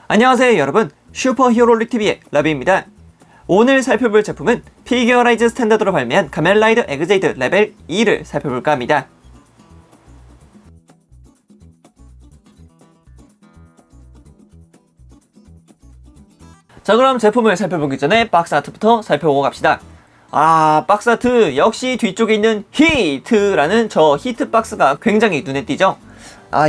안녕하세요 여러분, 슈퍼히어로릭TV의 러비입니다. 오늘 살펴볼 제품은 피규어라이즈 스탠다드로 발매한 가면라이더 에그제이드 레벨 2를 살펴볼까 합니다. 자, 그럼 제품을 살펴보기 전에 박스 아트부터 살펴보고 갑시다. 박스 아트 역시 뒤쪽에 있는 히트라는 저 히트 박스가 굉장히 눈에 띄죠.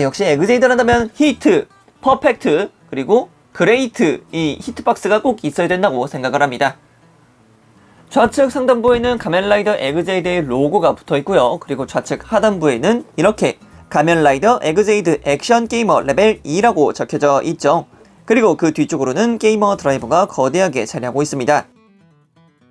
역시 에그제이드란다면 히트, 퍼펙트, 그리고 그레이트, 이 히트박스가 꼭 있어야 된다고 생각을 합니다. 좌측 상단부에는 가면라이더 에그제이드의 로고가 붙어 있고요. 그리고 좌측 하단부에는 이렇게 가면라이더 에그제이드 액션 게이머 레벨 2라고 적혀져 있죠. 그리고 그 뒤쪽으로는 게이머 드라이버가 거대하게 자리하고 있습니다.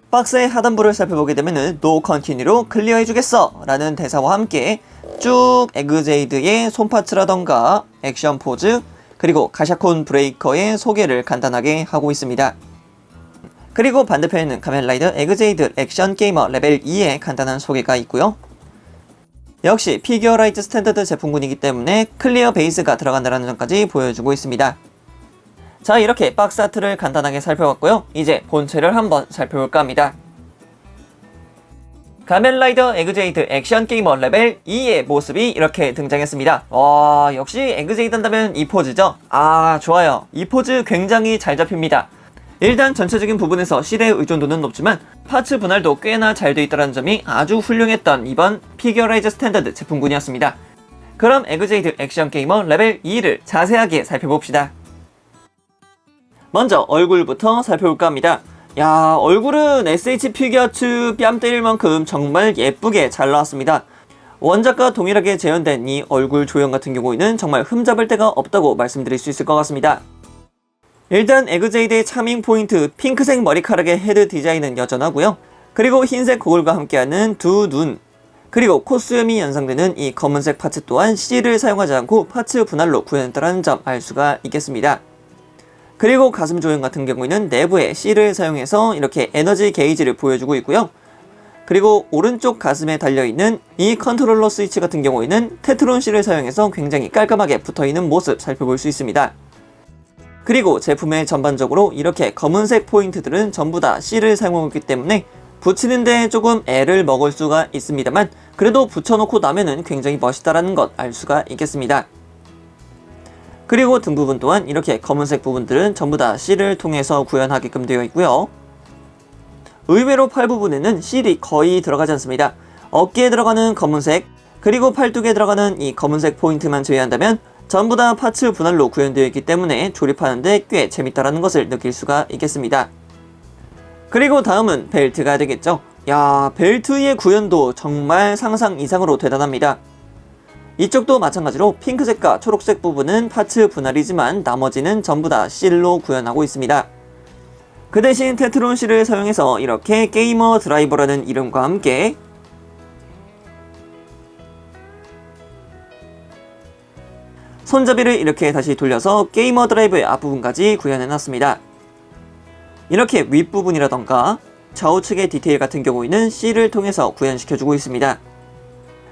박스의 하단부를 살펴보게 되면은 No Continue로 클리어해주겠어 라는 대사와 함께 쭉 에그제이드의 손파츠라던가 액션 포즈, 그리고 가샤콘 브레이커의 소개를 간단하게 하고 있습니다. 그리고 반대편에는 가면라이더 에그제이드 액션 게이머 레벨 2의 간단한 소개가 있고요. 역시 피규어라이즈 스탠다드 제품군이기 때문에 클리어 베이스가 들어간다는 점까지 보여주고 있습니다. 자, 이렇게 박스 아트를 간단하게 살펴봤고요. 이제 본체를 한번 살펴볼까 합니다. 가면라이더 에그제이드 액션 게이머 레벨 2의 모습이 이렇게 등장했습니다. 역시 에그제이드 한다면 이 포즈죠. 좋아요. 이 포즈 굉장히 잘 잡힙니다. 일단 전체적인 부분에서 실의 의존도는 높지만 파츠 분할도 꽤나 잘 돼 있다는 점이 아주 훌륭했던 이번 피규어라이즈 스탠다드 제품군이었습니다. 그럼 에그제이드 액션 게이머 레벨 2를 자세하게 살펴봅시다. 먼저 얼굴부터 살펴볼까 합니다. 얼굴은 SH 피규어츠 뺨 때릴 만큼 정말 예쁘게 잘 나왔습니다. 원작과 동일하게 재현된 이 얼굴 조형 같은 경우에는 정말 흠잡을 데가 없다고 말씀드릴 수 있을 것 같습니다. 일단 에그제이드의 차밍 포인트 핑크색 머리카락의 헤드 디자인은 여전하고요. 그리고 흰색 고글과 함께하는 두 눈, 그리고 콧수염이 연상되는 이 검은색 파츠 또한 C를 사용하지 않고 파츠 분할로 구현했다는 점 알 수가 있겠습니다. 그리고 가슴 조형 같은 경우에는 내부에 C를 사용해서 이렇게 에너지 게이지를 보여주고 있고요. 그리고 오른쪽 가슴에 달려있는 이 컨트롤러 스위치 같은 경우에는 테트론 C를 사용해서 굉장히 깔끔하게 붙어있는 모습 살펴볼 수 있습니다. 그리고 제품의 전반적으로 이렇게 검은색 포인트들은 전부 다 C를 사용하고 있기 때문에 붙이는데 조금 애를 먹을 수가 있습니다만 그래도 붙여놓고 나면은 굉장히 멋있다라는 것 알 수가 있겠습니다. 그리고 등 부분 또한 이렇게 검은색 부분들은 전부 다 C를 통해서 구현하게끔 되어 있고요. 의외로 팔 부분에는 C이 거의 들어가지 않습니다. 어깨에 들어가는 검은색, 그리고 팔뚝에 들어가는 이 검은색 포인트만 제외한다면 전부 다 파츠 분할로 구현되어 있기 때문에 조립하는데 꽤 재밌다라는 것을 느낄 수가 있겠습니다. 그리고 다음은 벨트가 되겠죠. 벨트의 구현도 정말 상상 이상으로 대단합니다. 이쪽도 마찬가지로 핑크색과 초록색 부분은 파츠 분할이지만 나머지는 전부 다 C로 구현하고 있습니다. 그 대신 테트론 C를 사용해서 이렇게 게이머 드라이버라는 이름과 함께 손잡이를 이렇게 다시 돌려서 게이머 드라이브의 앞부분까지 구현해놨습니다. 이렇게 윗부분이라던가 좌우측의 디테일 같은 경우에는 C를 통해서 구현시켜주고 있습니다.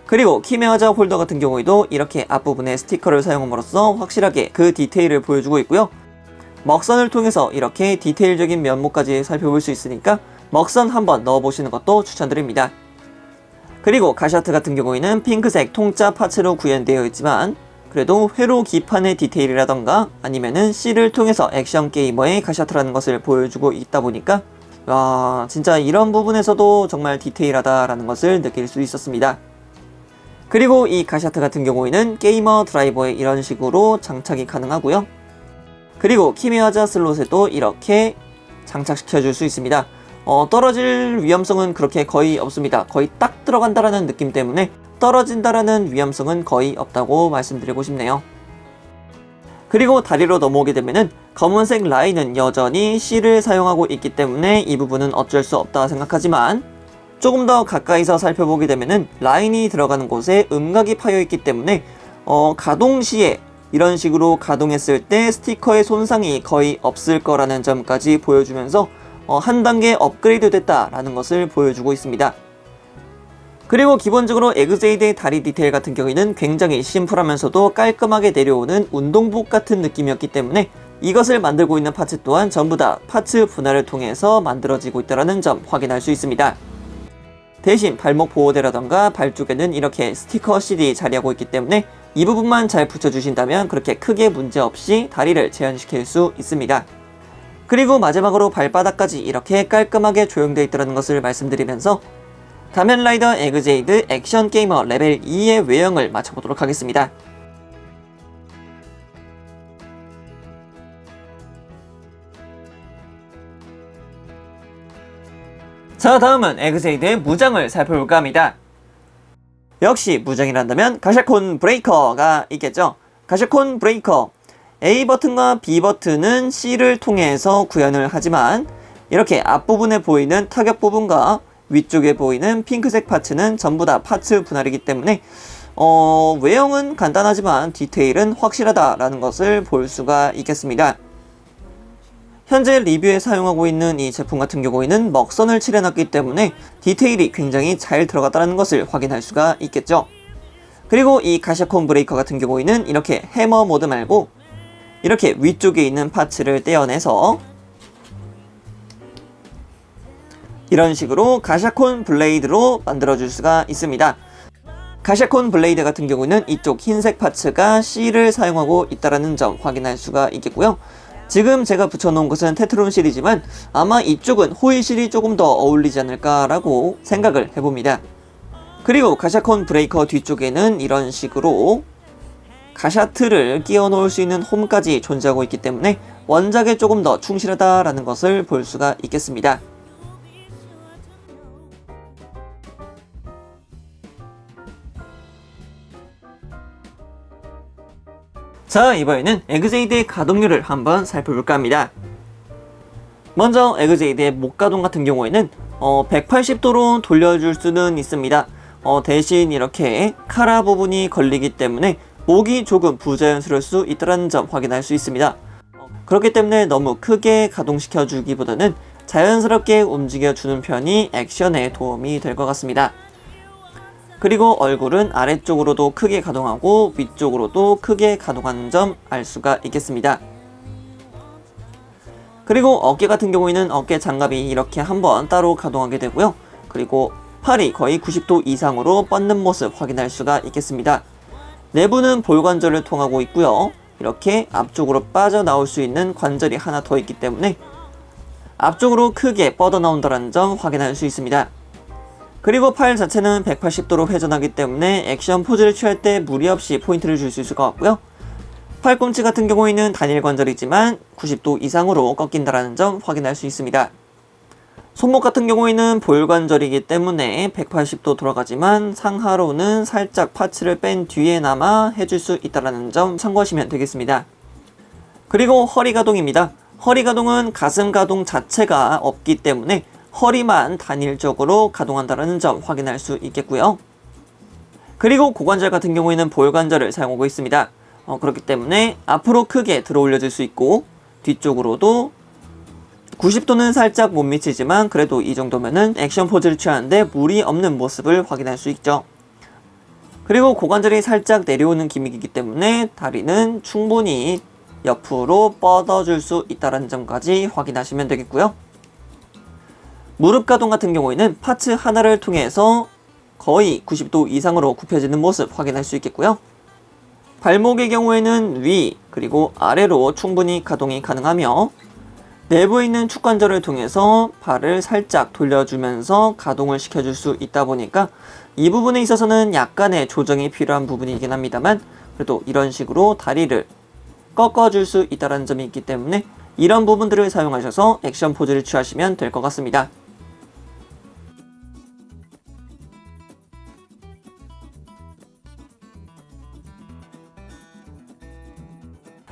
그리고 키메아자 홀더 같은 경우에도 이렇게 앞부분에 스티커를 사용함으로써 확실하게 그 디테일을 보여주고 있고요. 먹선을 통해서 이렇게 디테일적인 면모까지 살펴볼 수 있으니까 먹선 한번 넣어보시는 것도 추천드립니다. 그리고 가샤트 같은 경우에는 핑크색 통짜 파츠로 구현되어 있지만 그래도 회로 기판의 디테일이라던가 아니면은 C를 통해서 액션 게이머의 가샤트라는 것을 보여주고 있다 보니까 진짜 이런 부분에서도 정말 디테일하다라는 것을 느낄 수 있었습니다. 그리고 이 가샤트 같은 경우에는 게이머 드라이버에 이런 식으로 장착이 가능하고요. 그리고 키메아자 슬롯에도 이렇게 장착시켜줄 수 있습니다. 떨어질 위험성은 그렇게 거의 없습니다. 거의 딱 들어간다라는 느낌 때문에 떨어진다라는 위험성은 거의 없다고 말씀드리고 싶네요. 그리고 다리로 넘어오게 되면은 검은색 라인은 여전히 C를 사용하고 있기 때문에 이 부분은 어쩔 수 없다 생각하지만 조금 더 가까이서 살펴보게 되면은 라인이 들어가는 곳에 음각이 파여 있기 때문에 가동 시에 이런 식으로 가동했을 때 스티커의 손상이 거의 없을 거라는 점까지 보여주면서 한 단계 업그레이드 됐다라는 것을 보여주고 있습니다. 그리고 기본적으로 에그제이드의 다리 디테일 같은 경우에는 굉장히 심플하면서도 깔끔하게 내려오는 운동복 같은 느낌이었기 때문에 이것을 만들고 있는 파츠 또한 전부 다 파츠 분할을 통해서 만들어지고 있다는 점 확인할 수 있습니다. 대신 발목 보호대라던가 발 쪽에는 이렇게 스티커 CD 자리하고 있기 때문에 이 부분만 잘 붙여주신다면 그렇게 크게 문제없이 다리를 재현시킬 수 있습니다. 그리고 마지막으로 발바닥까지 이렇게 깔끔하게 조형되어 있다는 것을 말씀드리면서 가면라이더 에그제이드 액션 게이머 레벨 2의 외형을 맞춰보도록 하겠습니다. 자, 다음은 에그제이드의 무장을 살펴볼까 합니다. 역시 무장이란다면 가샤콘 브레이커가 있겠죠. 가샤콘 브레이커 A 버튼과 B 버튼은 C를 통해서 구현을 하지만 이렇게 앞부분에 보이는 타격 부분과 위쪽에 보이는 핑크색 파츠는 전부 다 파츠 분할이기 때문에 외형은 간단하지만 디테일은 확실하다라는 것을 볼 수가 있겠습니다. 현재 리뷰에 사용하고 있는 이 제품 같은 경우에는 먹선을 칠해놨기 때문에 디테일이 굉장히 잘 들어갔다는 것을 확인할 수가 있겠죠. 그리고 이 가샤콘 브레이커 같은 경우에는 이렇게 해머 모드 말고 이렇게 위쪽에 있는 파츠를 떼어내서 이런 식으로 가샤콘 블레이드로 만들어줄 수가 있습니다. 가샤콘 블레이드 같은 경우는 이쪽 흰색 파츠가 C를 사용하고 있다는 점 확인할 수가 있겠고요. 지금 제가 붙여놓은 것은 테트론 실이지만 아마 이쪽은 호일 실이 조금 더 어울리지 않을까라고 생각을 해봅니다. 그리고 가샤콘 브레이커 뒤쪽에는 이런 식으로 가샤트를 끼워 놓을 수 있는 홈까지 존재하고 있기 때문에 원작에 조금 더 충실하다라는 것을 볼 수가 있겠습니다. 자, 이번에는 에그제이드의 가동률을 한번 살펴볼까 합니다. 먼저 에그제이드의 목 가동 같은 경우에는 180도로 돌려줄 수는 있습니다. 대신 이렇게 카라 부분이 걸리기 때문에 목이 조금 부자연스러울 수 있다는 점 확인할 수 있습니다. 그렇기 때문에 너무 크게 가동시켜 주기보다는 자연스럽게 움직여 주는 편이 액션에 도움이 될 것 같습니다. 그리고 얼굴은 아래쪽으로도 크게 가동하고 위쪽으로도 크게 가동하는 점 알 수가 있겠습니다. 그리고 어깨 같은 경우에는 어깨 장갑이 이렇게 한번 따로 가동하게 되고요. 그리고 팔이 거의 90도 이상으로 뻗는 모습 확인할 수가 있겠습니다. 내부는 볼관절을 통하고 있고요. 이렇게 앞쪽으로 빠져나올 수 있는 관절이 하나 더 있기 때문에 앞쪽으로 크게 뻗어나온다는 점 확인할 수 있습니다. 그리고 팔 자체는 180도로 회전하기 때문에 액션 포즈를 취할 때 무리 없이 포인트를 줄 수 있을 것 같고요. 팔꿈치 같은 경우에는 단일 관절이지만 90도 이상으로 꺾인다는 점 확인할 수 있습니다. 손목 같은 경우에는 볼관절이기 때문에 180도 돌아가지만 상하로는 살짝 파츠를 뺀 뒤에나마 해줄 수 있다는 점 참고하시면 되겠습니다. 그리고 허리 가동입니다. 허리 가동은 가슴 가동 자체가 없기 때문에 허리만 단일적으로 가동한다는 점 확인할 수 있겠고요. 그리고 고관절 같은 경우에는 볼관절을 사용하고 있습니다. 그렇기 때문에 앞으로 크게 들어 올려줄 수 있고 뒤쪽으로도 90도는 살짝 못 미치지만 그래도 이 정도면은 액션 포즈를 취하는데 무리 없는 모습을 확인할 수 있죠. 그리고 고관절이 살짝 내려오는 기믹이기 때문에 다리는 충분히 옆으로 뻗어줄 수 있다는 점까지 확인하시면 되겠고요. 무릎 가동 같은 경우에는 파츠 하나를 통해서 거의 90도 이상으로 굽혀지는 모습 확인할 수 있겠고요. 발목의 경우에는 위 그리고 아래로 충분히 가동이 가능하며 내부에 있는 축관절을 통해서 발을 살짝 돌려주면서 가동을 시켜줄 수 있다 보니까 이 부분에 있어서는 약간의 조정이 필요한 부분이긴 합니다만 그래도 이런 식으로 다리를 꺾어줄 수 있다는 점이 있기 때문에 이런 부분들을 사용하셔서 액션 포즈를 취하시면 될 것 같습니다.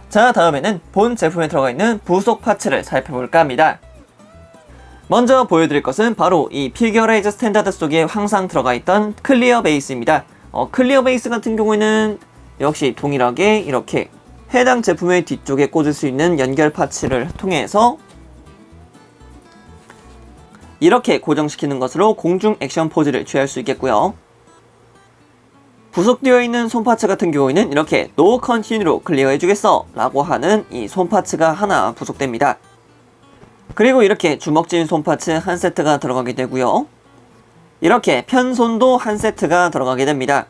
자, 다음에는 본 제품에 들어가 있는 부속 파츠를 살펴볼까 합니다. 먼저 보여드릴 것은 바로 이 피규어라이즈 스탠다드 속에 항상 들어가 있던 클리어 베이스입니다. 클리어 베이스 같은 경우에는 역시 동일하게 이렇게 해당 제품의 뒤쪽에 꽂을 수 있는 연결 파츠를 통해서 이렇게 고정시키는 것으로 공중 액션 포즈를 취할 수 있겠고요. 부속되어 있는 손 파츠 같은 경우에는 이렇게 No Continue로 클리어해 주겠어 라고 하는 이 손 파츠가 하나 부속됩니다. 그리고 이렇게 주먹질 손 파츠 한 세트가 들어가게 되고요. 이렇게 편손도 한 세트가 들어가게 됩니다.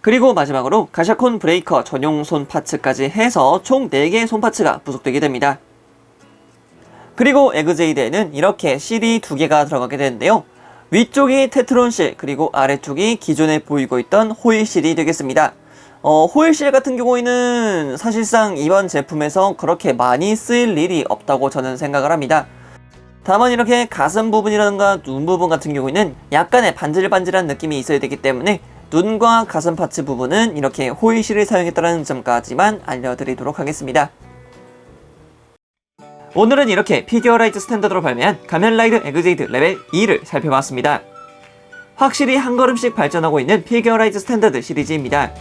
그리고 마지막으로 가샤콘 브레이커 전용 손 파츠까지 해서 총 4개의 손 파츠가 부속되게 됩니다. 그리고 에그제이드에는 이렇게 실이 2개가 들어가게 되는데요. 위쪽이 테트론 실, 그리고 아래쪽이 기존에 보이고 있던 호일 실이 되겠습니다. 호일 실 같은 경우에는 사실상 이번 제품에서 그렇게 많이 쓰일 일이 없다고 저는 생각을 합니다. 다만 이렇게 가슴 부분이라든가 눈 부분 같은 경우에는 약간의 반질반질한 느낌이 있어야 되기 때문에 눈과 가슴 파츠 부분은 이렇게 호일 실을 사용했다는 점까지만 알려드리도록 하겠습니다. 오늘은 이렇게 피규어라이트 스탠다드로 발매한 가면라이더 에그제이드 레벨 2를 살펴봤습니다. 확실히 한 걸음씩 발전하고 있는 피규어라이트 스탠다드 시리즈입니다.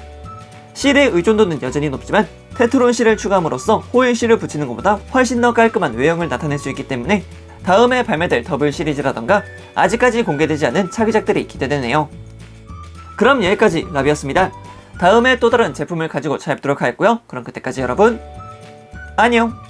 실의 의존도는 여전히 높지만 테트론 실을 추가함으로써 호일 실을 붙이는 것보다 훨씬 더 깔끔한 외형을 나타낼 수 있기 때문에 다음에 발매될 더블 시리즈라던가 아직까지 공개되지 않은 차기작들이 기대되네요. 그럼 여기까지 라비였습니다. 다음에 또 다른 제품을 가지고 찾아뵙도록 하겠고요. 그럼 그때까지 여러분 안녕!